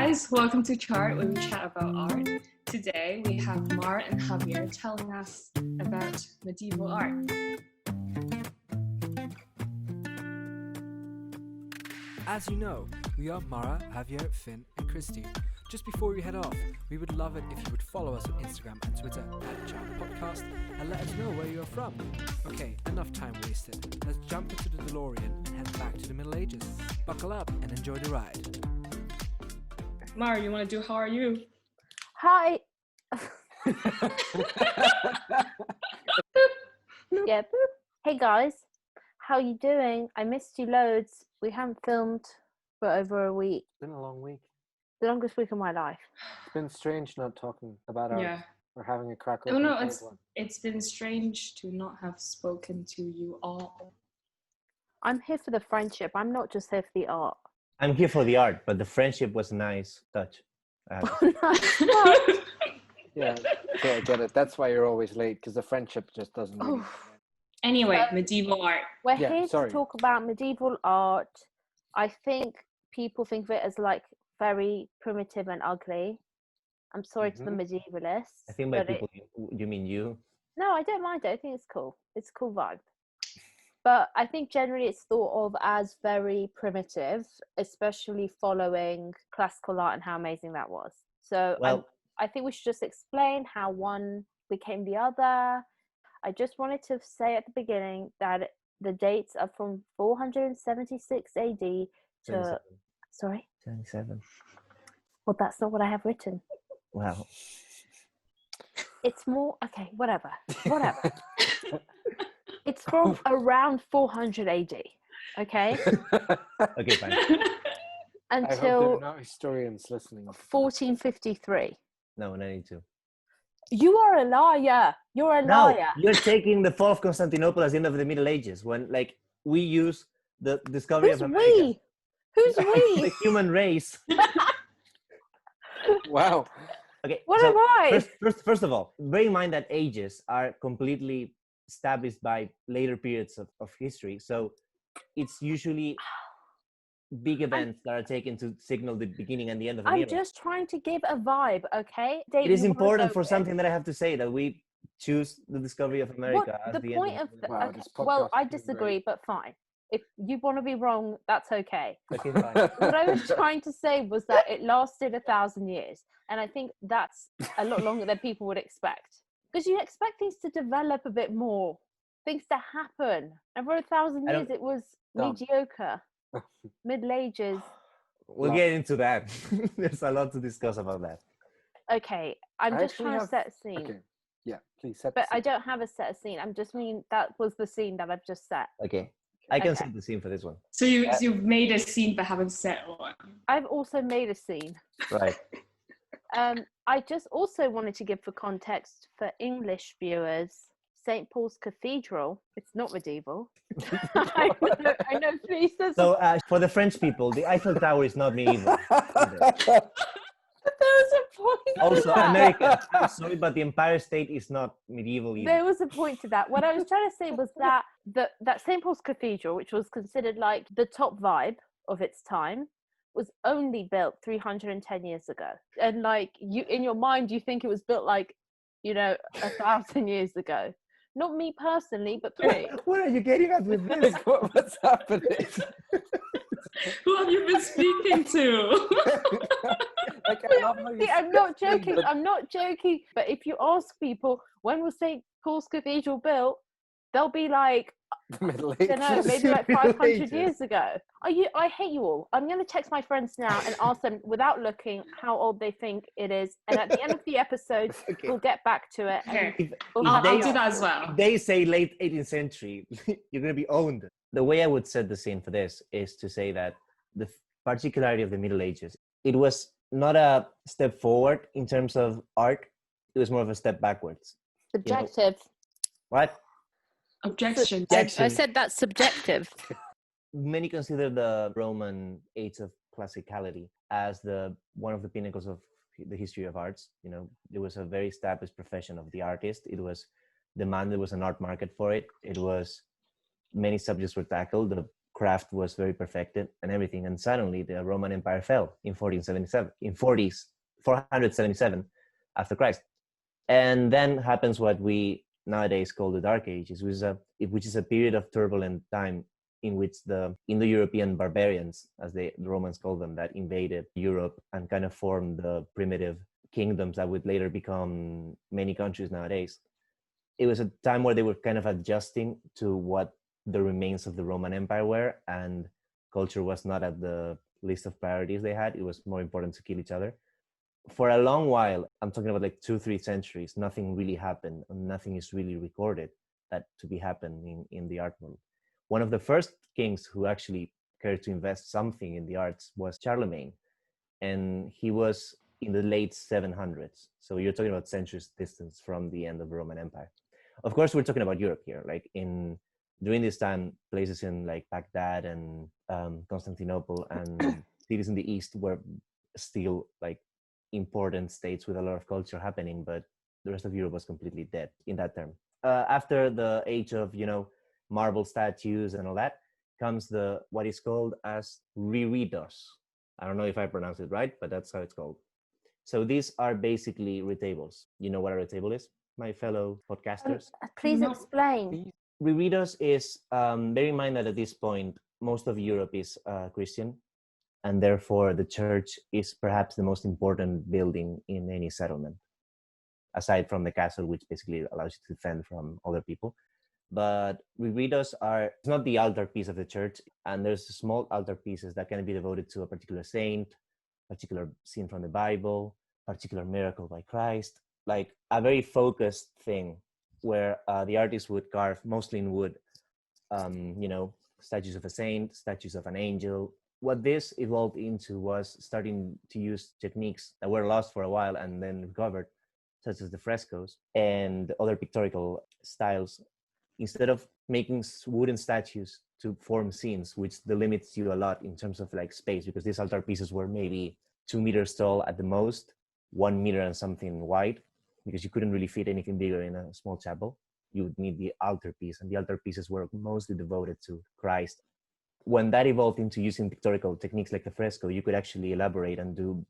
guys, welcome to Chart, where we chat about art. Today we have Mar and Javier telling us about medieval art. As you know, we are Mara, Javier, Finn, and Christy. Just before we head off, we would love it if you would follow us on Instagram and Twitter @Chart Podcast and let us know where you're from. Okay, enough time wasted. Let's jump into the DeLorean and head back to the Middle Ages. Buckle up and enjoy the ride. Mar, you want to do How Are You? Hi. Yeah. Boop. Hey guys, how you doing? I missed you loads. We haven't filmed for over a week. It's been a long week. The longest week of my life. It's been strange not talking about art. Yeah. Or having a crack Oh open no, third it's one. it's been strange to not have spoken to you all. I'm here for the friendship. I'm not just here for the art. I'm here for the art, but the friendship was a nice touch. Yeah, I get it. That's why you're always late, because the friendship just doesn't really... Anyway, medieval art. We're Yeah, here sorry. to talk about medieval art. I think people think of it as like very primitive and ugly. I'm sorry to the medievalists. I think by but people, you mean you? No, I don't mind it. I think it's cool. It's a cool vibe. But I think generally it's thought of as very primitive, especially following classical art and how amazing that was. So Well, I think we should just explain how one became the other. I just wanted to say at the beginning that the dates are from 476 AD to... 27. Sorry? 27. Well, that's not what I have written. Wow. It's more... Okay, whatever. It's from around 400 AD, okay? Okay, fine. I hope there Until are no historians listening. 1453. No, no need to. You are a liar. You're a No, liar. you're taking the fall of Constantinople as the end of the Middle Ages, when like we use the discovery Who's of America. we? Who's we? The human race. Wow. Okay. What so am I? First of all, bear in mind that ages are completely established by later periods of history. So it's usually big events that are taken to signal the beginning and the end of an I'm era. just trying to give a vibe, okay? It is important for something. something that I have to say, that we choose the discovery of America as The the point end of the, Wow, okay, this well, podcast I is doing disagree, but fine. If you want to be wrong, that's okay. Okay, fine. What I was trying to say was that it lasted 1,000 years, and I think that's a lot longer than people would expect, because you expect things to develop a bit more, things to happen. And for 1,000 years, it was Dumb. mediocre. Middle Ages. We'll get into that. There's a lot to discuss about that. Okay, I'm I just actually trying to have- set a scene. Okay. Yeah, please set But the I scene. don't have a set scene. I'm just mean that was the scene that I've just set. Okay. I can Okay. set the scene for this one. So you've made a scene but haven't set one. I've also made a scene. Right. I just also wanted to give for context for English viewers, St. Paul's Cathedral. It's not medieval. I know, please. So for the French people, the Eiffel Tower is not medieval. either. There was a point Also, to that. America. I'm sorry, but the Empire State is not medieval either. There was a point to that. What I was trying to say was that that St. Paul's Cathedral, which was considered like the top vibe of its time, was only built 310 years ago. And like you, in your mind, you think it was built like, 1,000 years ago. Not me personally, but me. What are you getting at with this? What's happening? Who have you been speaking to? Like, I love how you See, I'm not explain joking. that- I'm not joking. But if you ask people when was St. Paul's Cathedral built, they'll be like, The Middle I don't know, Ages. maybe like Middle 500 Ages. years ago. I hate you all. I'm going to text my friends now and ask them without looking how old they think it is. And at the end of the episode, Okay. we'll get back to it. And Okay. we'll I'll have do a- that as well. If they say late 18th century, you're going to be owned. The way I would set the scene for this is to say that the particularity of the Middle Ages, it was not a step forward in terms of art. It was more of a step backwards. Subjective. What? Objection. I said that's subjective. Many consider the Roman age of classicality as one of the pinnacles of the history of arts. There was a very established profession of the artist. It was demanded, there was an art market for it. It was, many subjects were tackled. The craft was very perfected and everything. And suddenly the Roman Empire fell in 1477, in 477 after Christ. And then happens what we nowadays call the Dark Ages, which is a period of turbulent time in which the Indo-European barbarians, as the Romans called them, that invaded Europe and kind of formed the primitive kingdoms that would later become many countries nowadays. It was a time where they were kind of adjusting to what the remains of the Roman Empire were, and culture was not at the list of priorities they had. It was more important to kill each other. For a long while, I'm talking about like 2-3 centuries, nothing really happened, and nothing is really recorded that to be happening in the art world. One of the first kings who actually cared to invest something in the arts was Charlemagne, and he was in the late 700s. So you're talking about centuries distance from the end of the Roman Empire. Of course, we're talking about Europe here. Like during this time, places in like Baghdad and Constantinople and cities in the East were still like important states with a lot of culture happening, but the rest of Europe was completely dead in that term. After the age of, marble statues and all that, comes what is called as reredos. I don't know if I pronounce it right, but that's how it's called. So these are basically retables. You know what a retable is, my fellow podcasters? Please No. explain. Reredos is, bear in mind that at this point, most of Europe is Christian, and therefore the church is perhaps the most important building in any settlement, aside from the castle, which basically allows you to defend from other people. But reredos it's not the altarpiece of the church, and there's small altarpieces that can be devoted to a particular saint, particular scene from the Bible, particular miracle by Christ, like a very focused thing where the artist would carve, mostly in wood, statues of a saint, statues of an angel. What this evolved into was starting to use techniques that were lost for a while and then recovered, such as the frescoes and other pictorial styles. Instead of making wooden statues to form scenes, which delimits you a lot in terms of like space, because these altarpieces were maybe 2 meters tall at the most, 1 meter and something wide, because you couldn't really fit anything bigger in a small chapel. You would need the altarpiece, and the altarpieces were mostly devoted to Christ. When that evolved into using pictorial techniques like the fresco, you could actually elaborate and do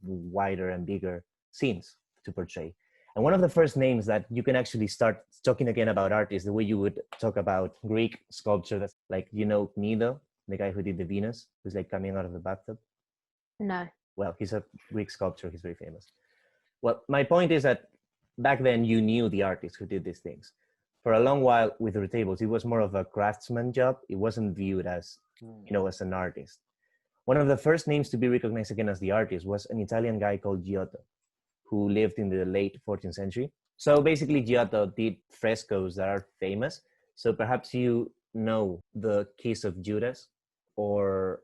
wider and bigger scenes to portray. And one of the first names that you can actually start talking again about art is the way you would talk about Greek sculpture. That's like, Gnido, the guy who did the Venus, who's like coming out of the bathtub. No. Well, he's a Greek sculptor. He's very famous. Well, my point is that back then you knew the artists who did these things. For a long while with the retables, it was more of a craftsman job. It wasn't viewed as, as an artist. One of the first names to be recognized again as the artist was an Italian guy called Giotto, who lived in the late 14th century. So basically Giotto did frescoes that are famous. So perhaps you know the Kiss of Judas or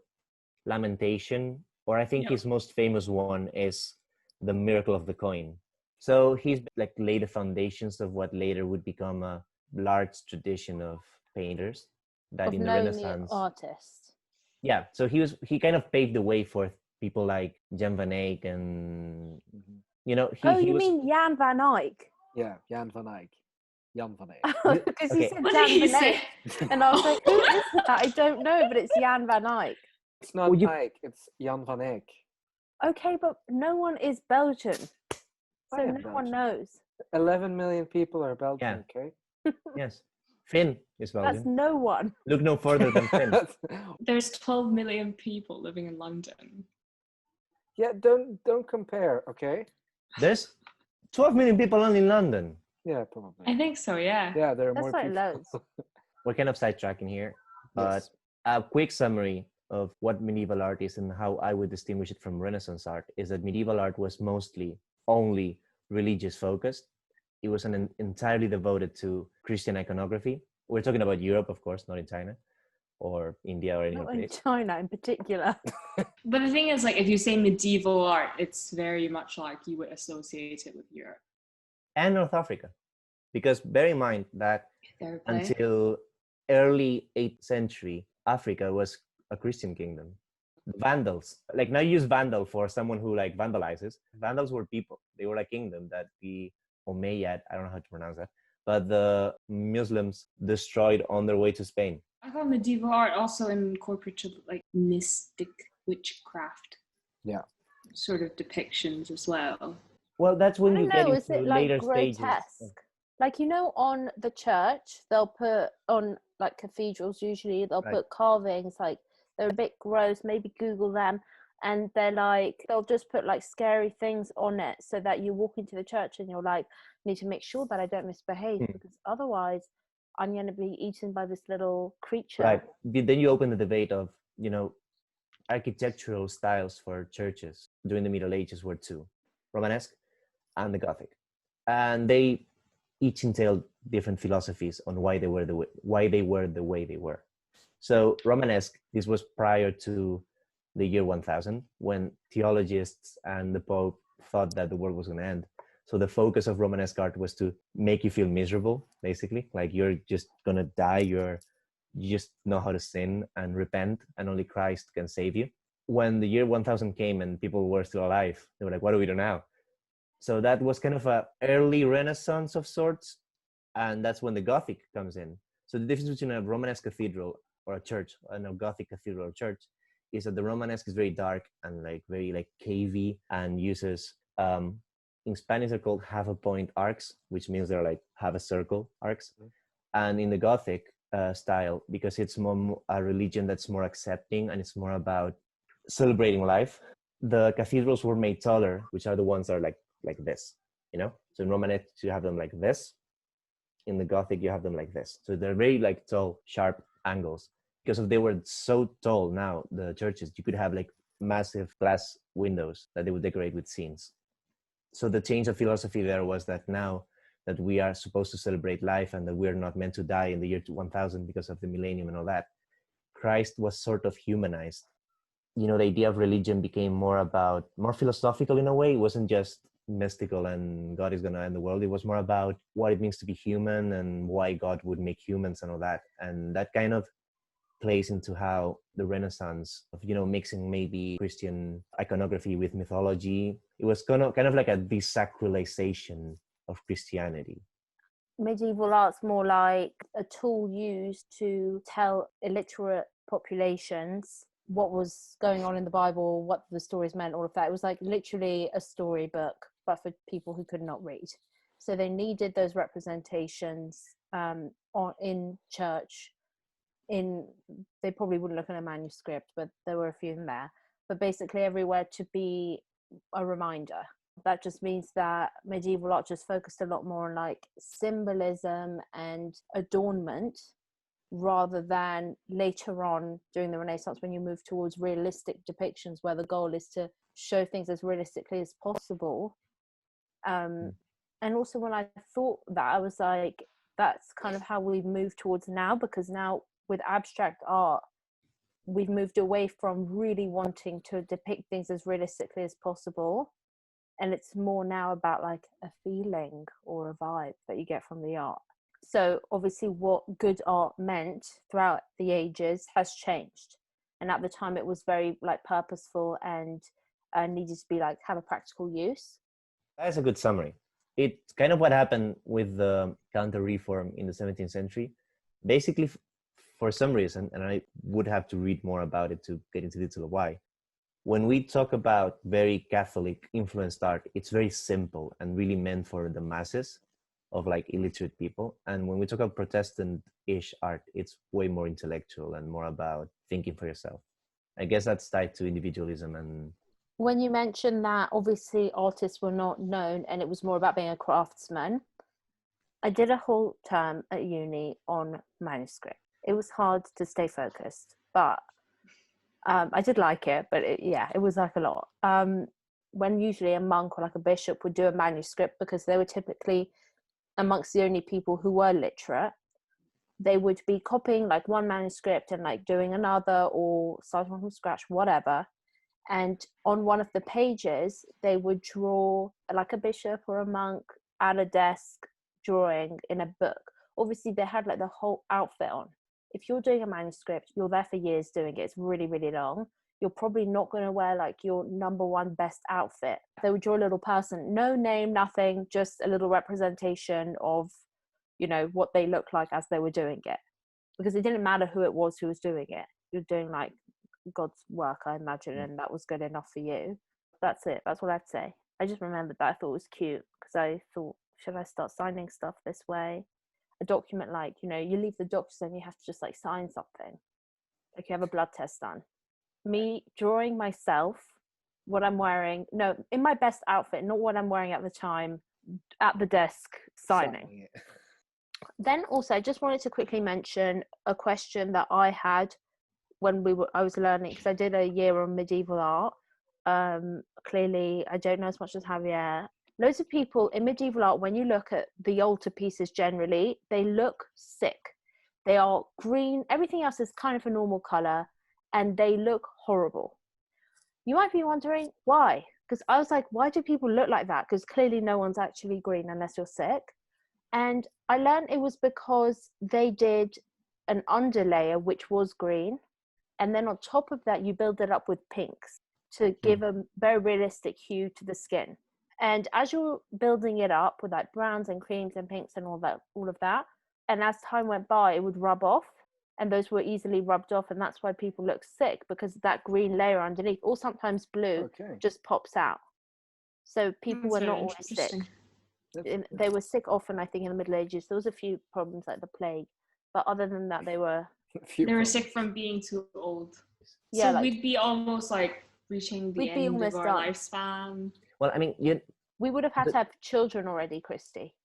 Lamentation, or I think his most famous one is the Miracle of the Coin. So he's like laid the foundations of what later would become a large tradition of painters that in the Renaissance. Artists. Yeah, so he kind of paved the way for people like Jan van Eyck and he mean Jan van Eyck? Yeah, Jan van Eyck. Jan van Eyck. Because Okay. he said What Jan did he van Eyck, say? and I was like, who is that? I don't know, but it's Jan van Eyck. It's not Eyck, it's Jan van Eyck. Okay, but no one is Belgian, I so am no one Belgian. knows. 11 million people are Belgian, okay? Yes. Finn is Belgian. That's no one. Look no further than Finn. There's 12 million people living in London. Yeah, don't compare, okay? There's 12 million people only in London. Yeah, probably. I think so, yeah. Yeah, there are That's more like people. loads. We're kind of sidetracking here, but Yes. a quick summary of what medieval art is and how I would distinguish it from Renaissance art is that medieval art was mostly only religious focused. It was entirely devoted to Christian iconography. We're talking about Europe, of course, not in China or India or any Not other in place. China in particular. But the thing is, like, if you say medieval art, it's very much like you would associate it with Europe. And North Africa. Because bear in mind that Fair play. until early 8th century, Africa was a Christian kingdom. Vandals, like now you use vandal for someone who like vandalizes. Vandals were people. They were a kingdom that the Umayyad, I don't know how to pronounce that, but the Muslims destroyed on their way to Spain. I thought medieval art also incorporated like mystic witchcraft Yeah. sort of depictions as well. Well, that's I when don't you get know, is into it like later stages. grotesque? Like, you know, on the church, they'll put on like cathedrals, usually they'll Right. put carvings, like they're a bit gross, maybe Google them. And they're like, they'll just put like scary things on it so that you walk into the church and you're like, need to make sure that I don't misbehave because otherwise I'm going to be eaten by this little creature. Right. Then you open the debate of, you know, architectural styles for churches during the Middle Ages were two, Romanesque and the Gothic. And they each entailed different philosophies on why they were the way they were. So Romanesque, this was prior to the year 1000, when theologians and the Pope thought that the world was going to end. So the focus of Romanesque art was to make you feel miserable, basically. Like you're just going to die, you just know how to sin and repent, and only Christ can save you. When the year 1000 came and people were still alive, they were like, what do we do now? So that was kind of an early Renaissance of sorts. And that's when the Gothic comes in. So the difference between a Romanesque cathedral or a church and a Gothic cathedral or church is that the Romanesque is very dark and like very like cavey and uses, in Spanish they're called half a point arcs, which means they're like half a circle arcs. And in the Gothic style, because it's more a religion that's more accepting and it's more about celebrating life, the cathedrals were made taller, which are the ones that are like this, you know? So in Romanesque you have them like this. In the Gothic you have them like this. So they're very like tall, sharp angles. Because if they were so tall now, the churches, you could have like massive glass windows that they would decorate with scenes. So the change of philosophy there was that now that we are supposed to celebrate life and that we're not meant to die in the year 1000 because of the millennium and all that, Christ was sort of humanized. You know, the idea of religion became more philosophical in a way. It wasn't just mystical and God is going to end the world. It was more about what it means to be human and why God would make humans and all that. And that kind of plays into how the Renaissance of, you know, mixing maybe Christian iconography with mythology. It was kind of like a desacralization of Christianity. Medieval art's more like a tool used to tell illiterate populations what was going on in the Bible, what the stories meant, all of that. It was like literally a storybook, but for people who could not read. So they needed those representations in church. They probably wouldn't look at a manuscript, but there were a few in there. But basically everywhere to be a reminder. That just means that medieval art just focused a lot more on like symbolism and adornment, rather than later on during the Renaissance when you move towards realistic depictions where the goal is to show things as realistically as possible. And also when I thought that, I was like, that's kind of how we've moved towards now, because now with abstract art, we've moved away from really wanting to depict things as realistically as possible. And it's more now about like a feeling or a vibe that you get from the art. So obviously what good art meant throughout the ages has changed. And at the time it was very like purposeful and needed to be like have a practical use. That's a good summary. It's kind of what happened with the counter-reform in the 17th century. Basically, for some reason, and I would have to read more about it to get into detail of why, when we talk about very Catholic influenced art, it's very simple and really meant for the masses of like illiterate people. And when we talk about Protestant-ish art, it's way more intellectual and more about thinking for yourself. I guess that's tied to individualism. And when you mentioned that obviously artists were not known and it was more about being a craftsman, I did a whole term at uni on manuscript. It was hard to stay focused, but I did like it, but it was like a lot. When usually a monk or like a bishop would do a manuscript, because they were typically amongst the only people who were literate, they would be copying like one manuscript and like doing another or starting from scratch, whatever. And on one of the pages, they would draw like a bishop or a monk at a desk drawing in a book. Obviously, they had like the whole outfit on. If you're doing a manuscript, you're there for years doing it. It's really, really long. You're probably not going to wear like your number one best outfit. They would draw a little person, no name, nothing, just a little representation of, you know, what they look like as they were doing it. because it didn't matter who it was who was doing it. You're doing like God's work, I imagine, and that was good enough for you. That's it. That's what I'd say. I just remembered that I thought it was cute because I thought, should I start signing stuff this way? A document, like, you know, you leave the doctors and you have to just like sign something, like you have a blood test done. Me drawing myself, what I'm wearing, no, in my best outfit, not what I'm wearing at the time, at the desk signing. Then also, I just wanted to quickly mention a question that I had when I was learning, because I did a year on medieval art. Clearly, I don't know as much as Javier. Loads of people in medieval art, when you look at the altarpieces generally, they look sick. They are green. Everything else is kind of a normal color, and they look horrible. You might be wondering why, because I was like, why do people look like that? Because clearly no one's actually green unless you're sick. And I learned it was because they did an underlayer which was green, and then on top of that you build it up with pinks to give a very realistic hue to the skin. And as you're building it up with like browns and creams and pinks and all of that, and as time went by, it would rub off, and those were easily rubbed off, and that's why people look sick, because that green layer underneath, or sometimes blue, just pops out. So people were not always sick. They were sick often, I think, in the Middle Ages. There was a few problems like the plague, but other than that, they were sick from being too old. Yeah, so like, we'd be almost like reaching the end of our lifespan. Well, I mean, we would have had to have children already, Christy.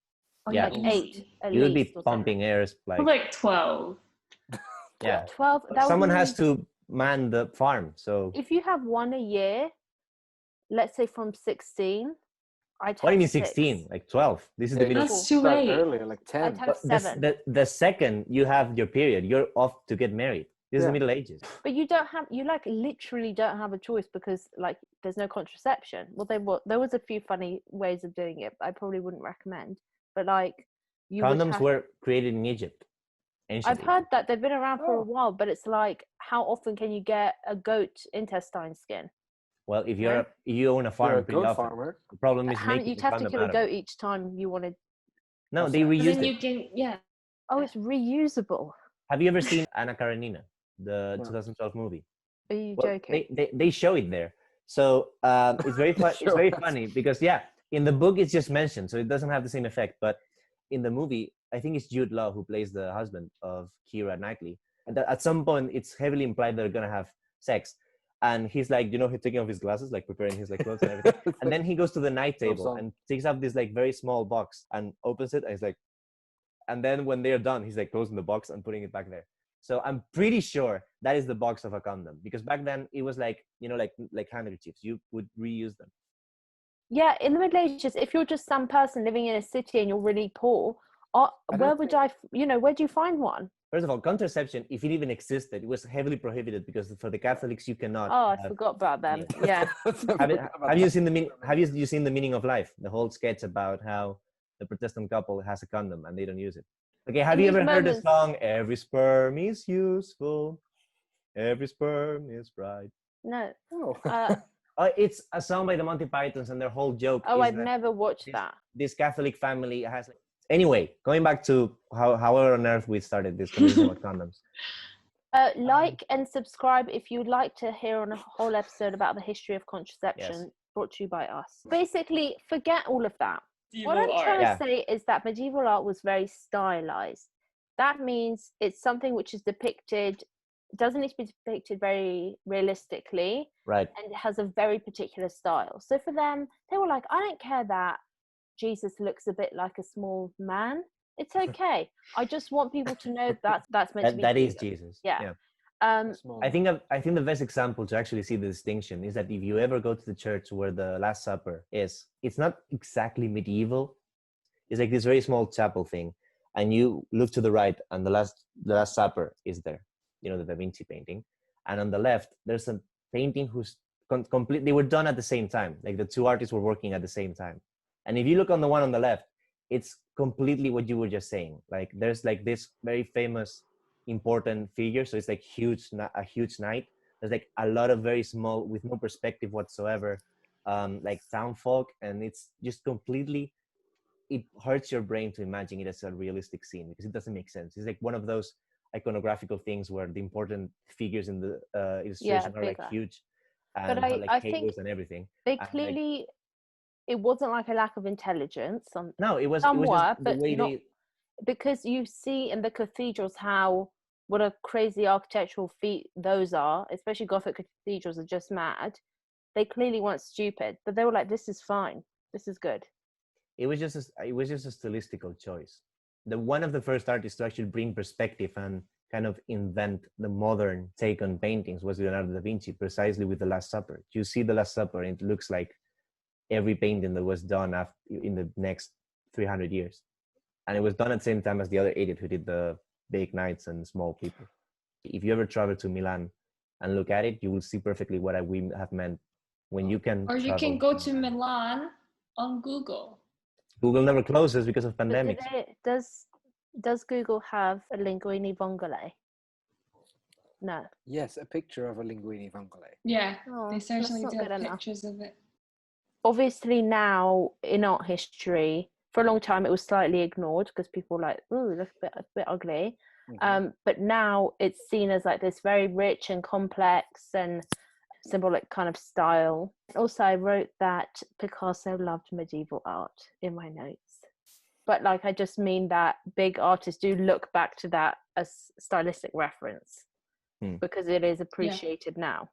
Yeah, like 8 at you would least, be pumping airs like 12. Yeah, 12. Someone has to man the farm. So if you have one a year, let's say from 16, I'd have what do you mean 6. 16? Like 12? This is the middle. That's too late. Earlier, like 10. I'd have 7. The second you have your period, you're off to get married. This is the Middle Ages. But you like literally don't have a choice, because like there's no contraception. Well, there was a few funny ways of doing it, but I probably wouldn't recommend. But like, condoms were created in Egypt. I've heard that they've been around for a while, but it's like, how often can you get a goat intestine skin? Well, if you own a farm, pretty often. Farmer. The problem is making. You'd have to kill a goat each time you wanted. No, they reuse it. You can, Oh, it's reusable. Have you ever seen Anna Karenina, the 2012 movie? Are you joking? They show it there. So it's very fun. It's very funny because in the book it's just mentioned, so it doesn't have the same effect. But in the movie, I think it's Jude Law who plays the husband of Keira Knightley. And at some point, it's heavily implied they're gonna have sex. And he's like, he's taking off his glasses, like preparing his like clothes and everything. And then he goes to the night table and takes out this like very small box and opens it. And he's like, and then when they're done, he's like closing the box and putting it back there. So I'm pretty sure that is the box of a condom, because back then it was like, like handkerchiefs. You would reuse them. Yeah, in the Middle Ages, if you're just some person living in a city and you're really poor, where do you find one? First of all, contraception, if it even existed, it was heavily prohibited, because for the Catholics you cannot. Oh, I forgot about them. Yeah. Have you seen the meaning of life? The whole sketch about how the Protestant couple has a condom and they don't use it. Okay, have you ever heard the song "Every sperm is useful, every sperm is bright"? No. It's a song by the Monty Pythons, and their whole joke. Oh, I've never watched that. This Catholic family has. Anyway, going back to how on earth we started this conversation about condoms. Like and subscribe if you'd like to hear on a whole episode about the history of contraception, brought to you by us. Basically, forget all of that. What I'm trying to say is that medieval art was very stylized. That means it's something which is depicted, doesn't need to be depicted very realistically, right? And it has a very particular style. So for them, they were like, I don't care that Jesus looks a bit like a small man. It's okay. I just want people to know that's meant to be. That is Jesus. Yeah. I think the best example to actually see the distinction is that if you ever go to the church where the Last Supper is, it's not exactly medieval. It's like this very small chapel thing, and you look to the right, and the Last Supper is there. The Da Vinci painting, and on the left there's a painting who's complete. They were done at the same time. Like the two artists were working at the same time. And if you look on the one on the left, it's completely what you were just saying. Like there's like this very famous, important figure. So it's like a huge knight. There's like a lot of very small, with no perspective whatsoever, like town folk. And it's just completely, it hurts your brain to imagine it as a realistic scene, because it doesn't make sense. It's like one of those iconographical things where the important figures in the Yeah, illustration are like bigger. huge But and have like I think cables and everything. they And like, clearly, it wasn't like a lack of intelligence. no, it was Some just were, the but way not they. because you see in the cathedrals how what a crazy architectural feat those are, especially Gothic cathedrals are just mad. They clearly weren't stupid, but they were like, "This is fine. This is good." It was just a stylistical choice. The one of the first artists to actually bring perspective and kind of invent the modern take on paintings was Leonardo da Vinci, precisely with the Last Supper. You see the Last Supper, and it looks like every painting that was done in the next 300 years, and it was done at the same time as the other idiot who did the big knights and small people. If you ever travel to Milan and look at it, you will see perfectly what we have meant when you can. Or you can go to Milan on Google. Google never closes because of But pandemics. does Google have a linguini vongole? No. Yes, a picture of a linguini vongole. Yeah, Oh, they that's certainly not do good have enough. pictures of it. Obviously now in art history, for a long time it was slightly ignored because people were like, "Ooh, that's a bit ugly." But now it's seen as like this very rich and complex and symbolic kind of style. Also, I wrote that Picasso loved medieval art in my notes. But like, I just mean that big artists do look back to that as stylistic reference because it is appreciated now.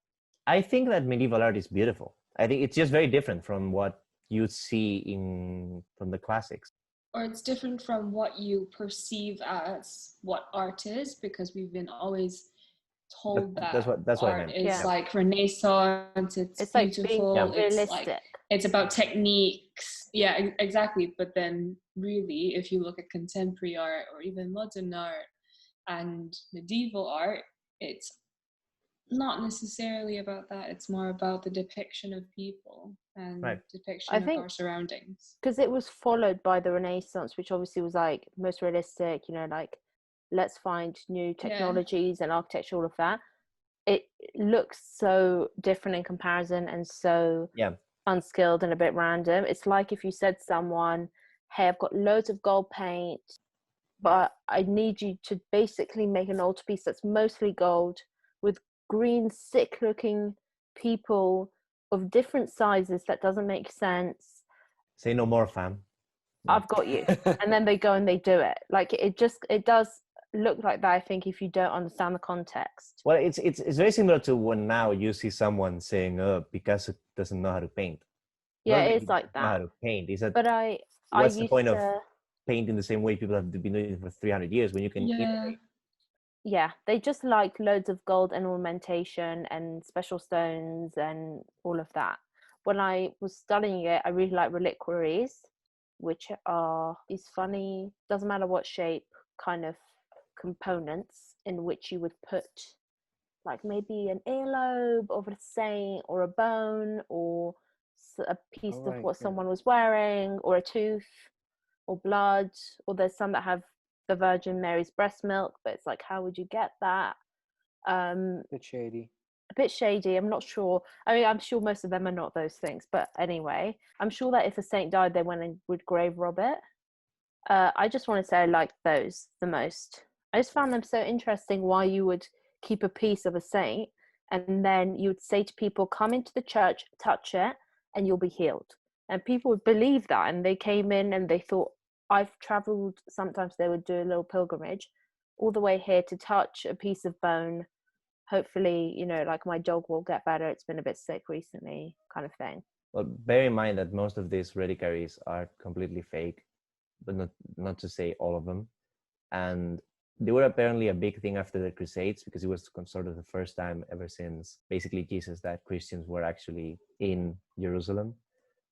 I think that medieval art is beautiful. I think it's just very different from what you see from the classics. Or it's different from what you perceive as what art is, because we've been always told That's what I art meant. is like Renaissance, it's like beautiful, being it's realistic. like it's about techniques. Yeah, exactly. But then really, if you look at contemporary art or even modern art and medieval art, it's not necessarily about that. It's more about the depiction of people and depiction of our surroundings. Because it was followed by the Renaissance, which obviously was like most realistic, you know, like let's find new technologies and architecture, all of that. It looks so different in comparison and so unskilled and a bit random. It's like if you said to someone, "Hey, I've got loads of gold paint, but I need you to basically make an altarpiece that's mostly gold with green, sick-looking people of different sizes. That doesn't make sense. Say no more, fam. I've got you." And then they go and they do it. Like it does look like that, I think, if you don't understand the context. Well, it's very similar to when now you see someone saying, "Oh, Picasso doesn't know how to paint." Yeah, Not it is like know how that. to paint. Is that? But what's the point of painting the same way people have been doing it for 300 years when you can iterate? Yeah, they just like loads of gold and ornamentation and special stones and all of that. When I was studying it, I really like reliquaries, which are these funny, doesn't matter what shape, kind of components in which you would put like maybe an earlobe of a saint or a bone or a piece of what someone was wearing or a tooth or blood, or there's some that have the Virgin Mary's breast milk, but it's like, how would you get that? A bit shady. I'm not sure. I mean, I'm sure most of them are not those things, but anyway, I'm sure that if a saint died, they went and would grave rob it. I just want to say I like those the most. I just found them so interesting, why you would keep a piece of a saint and then you would say to people, come into the church, touch it, and you'll be healed. And people would believe that, and they came in and they thought, I've traveled, sometimes they would do a little pilgrimage all the way here to touch a piece of bone. Hopefully, you know, like my dog will get better. It's been a bit sick recently, kind of thing. Well, bear in mind that most of these reliquaries are completely fake, but not to say all of them. And they were apparently a big thing after the Crusades, because it was sort of the first time ever since basically Jesus that Christians were actually in Jerusalem.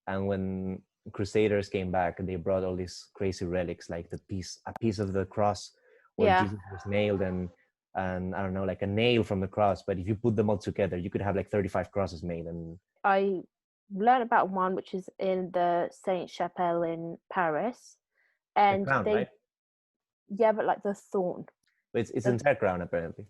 And when Crusaders came back, they brought all these crazy relics, like a piece of the cross where Jesus was nailed, and I don't know, like a nail from the cross. But if you put them all together, you could have like 35 crosses made. And I learned about one which is in the Saint Chapelle in Paris, and the crown, right? Yeah, but like the thorn. But it's entire crown apparently.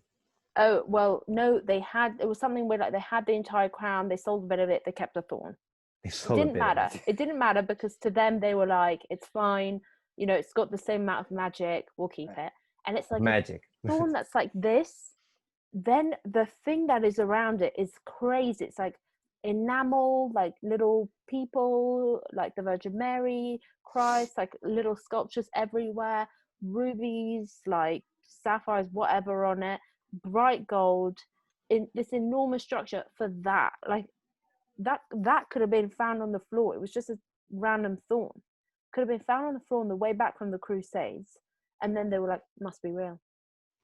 Oh well, no, it was something where like they had the entire crown, they sold a bit of it, they kept the thorn. It didn't matter. It didn't matter because to them they were like, it's fine, you know, it's got the same amount of magic, we'll keep it. And it's like magic thorn that's like this, then the thing that is around it is crazy. It's like enamel, like little people, like the Virgin Mary, Christ, like little sculptures everywhere, rubies, like sapphires, whatever on it, bright gold, in this enormous structure for that. Like that could have been found on the floor. It was just a random thorn. Could have been found on the floor on the way back from the Crusades, and then they were like, must be real.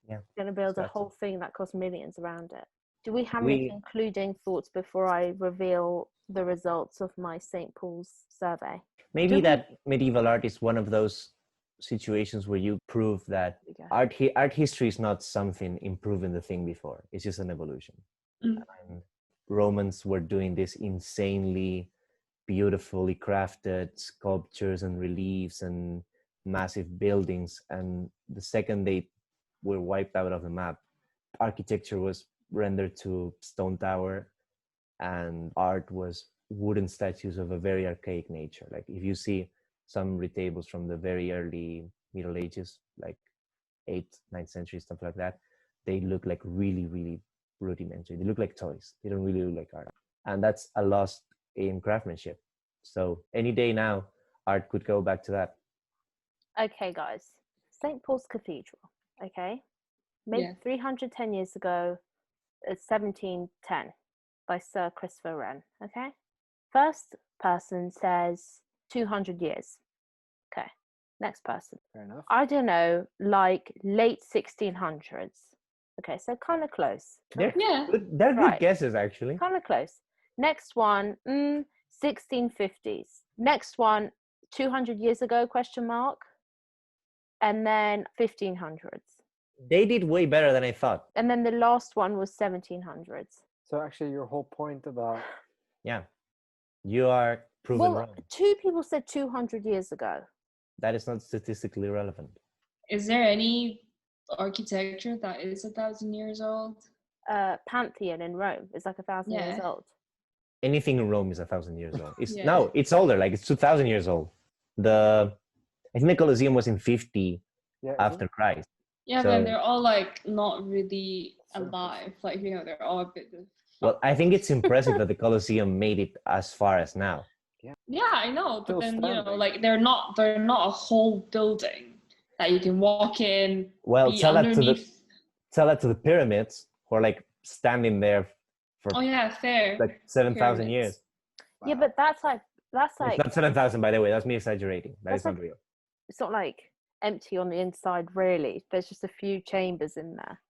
Yeah, going to build a whole thing that cost millions around it. Do we have any concluding thoughts before I reveal the results of my St. Paul's survey? Maybe that medieval art is one of those situations where you prove that art history is not something improving the thing before. It's just an evolution. And Romans were doing this insanely beautifully crafted sculptures and reliefs and massive buildings, and the second they were wiped out of the map, architecture was rendered to stone tower, and art was wooden statues of a very archaic nature. Like if you see some retables from the very early Middle Ages, like 8th, 9th century, stuff like that, they look like really, really rudimentary. They look like toys. They don't really look like art. And that's a loss in craftsmanship. So any day now, art could go back to that. Okay, guys. St. Paul's Cathedral, okay? Made 310 years ago, 1710, by Sir Christopher Wren, okay? First person says 200 years. Okay, next person. Fair enough. I don't know, like late 1600s. Okay, so kind of close. They're good Right. guesses, actually. Kind of close. Next one, 1650s. Next one, 200 years ago, question mark. And then 1500s. They did way better than I thought. And then the last one was 1700s. So actually your whole point about... Yeah. You are proven wrong. Two people said 200 years ago. That is not statistically relevant. Is there any architecture that is 1,000 years old? Pantheon in Rome is like 1,000 years old. Anything in Rome is 1,000 years old. No, it's older. Like it's 2,000 years old. I think the Colosseum was in 50 after Christ. Yeah, but they're all like not really alive. Like, you know, they're all a bit... Well, I think it's impressive that the Colosseum made it as far as now. Yeah, I know. But then, you know, like they're not a whole building that you can walk in. Well, tell that to the pyramids who are like standing there for fair. Like 7,000 years. Wow. Yeah, but that's like it's not 7,000, by the way. That's me exaggerating. That's not real. It's not like empty on the inside, really. There's just a few chambers in there.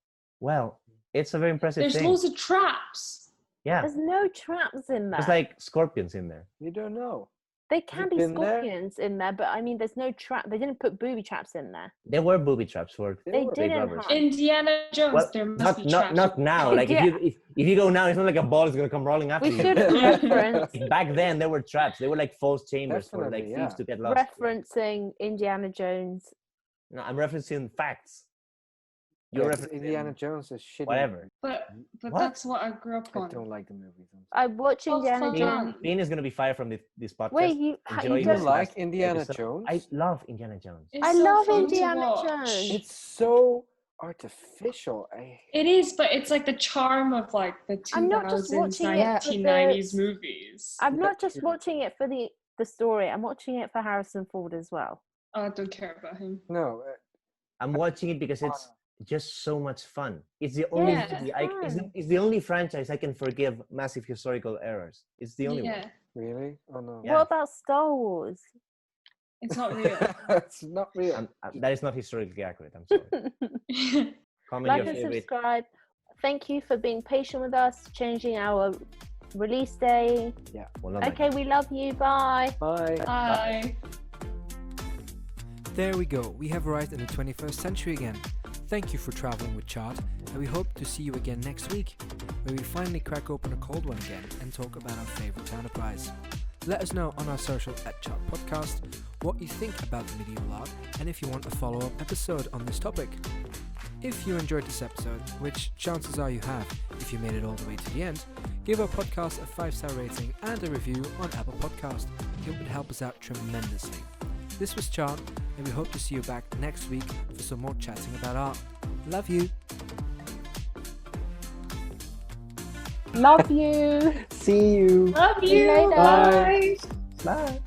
Well, it's a very impressive thing. There's loads of traps. Yeah. There's no traps in there. There's like scorpions in there. You don't know. They can be scorpions in there, but I mean, there's no trap. They didn't put booby traps in there. There were booby traps for they didn't. Indiana Jones. Well, there must be traps. Not now. Like if you go now, it's not like a ball is gonna come rolling after you. We should reference. Back then, there were traps. They were like false chambers for like thieves to get lost. Referencing Indiana Jones. No, I'm referencing facts. You're referencing Indiana Jones is shitty. Whatever. But that's what I grew up on. I don't like the movies. I watch Indiana Jones. Bean is gonna be fired from this podcast. Wait, you don't like Indiana Jones? I love Indiana Jones. I love Indiana Jones. It's so artificial. It is, but it's like the charm of like the 2000s, 1990s movies. I'm not just watching it for the story. I'm watching it for Harrison Ford as well. Oh, I don't care about him. No. I'm watching it because it's just so much fun. It's the only it's the only franchise I can forgive massive historical errors. It's the only one. Really? Oh no. Yeah. What about Star Wars? It's not real. It's not real. That is not historically accurate. I'm sorry. Comment like your and favorite. Subscribe. Thank you for being patient with us, changing our release day. Yeah. Well, okay, we love you. Bye. Bye. Bye. There we go. We have arrived in the 21st century again. Thank you for traveling with Chart, and we hope to see you again next week, where we finally crack open a cold one again and talk about our favorite enterprise. Let us know on our social @Chart Podcast what you think about the medieval art and if you want a follow-up episode on this topic. If you enjoyed this episode, which chances are you have if you made it all the way to the end, give our podcast a 5-star rating and a review on Apple Podcast. It would help us out tremendously. This was Chart, and we hope to see you back next week for some more chatting about art. Love you. Love you. See you. Love See you you. later. Bye. Bye.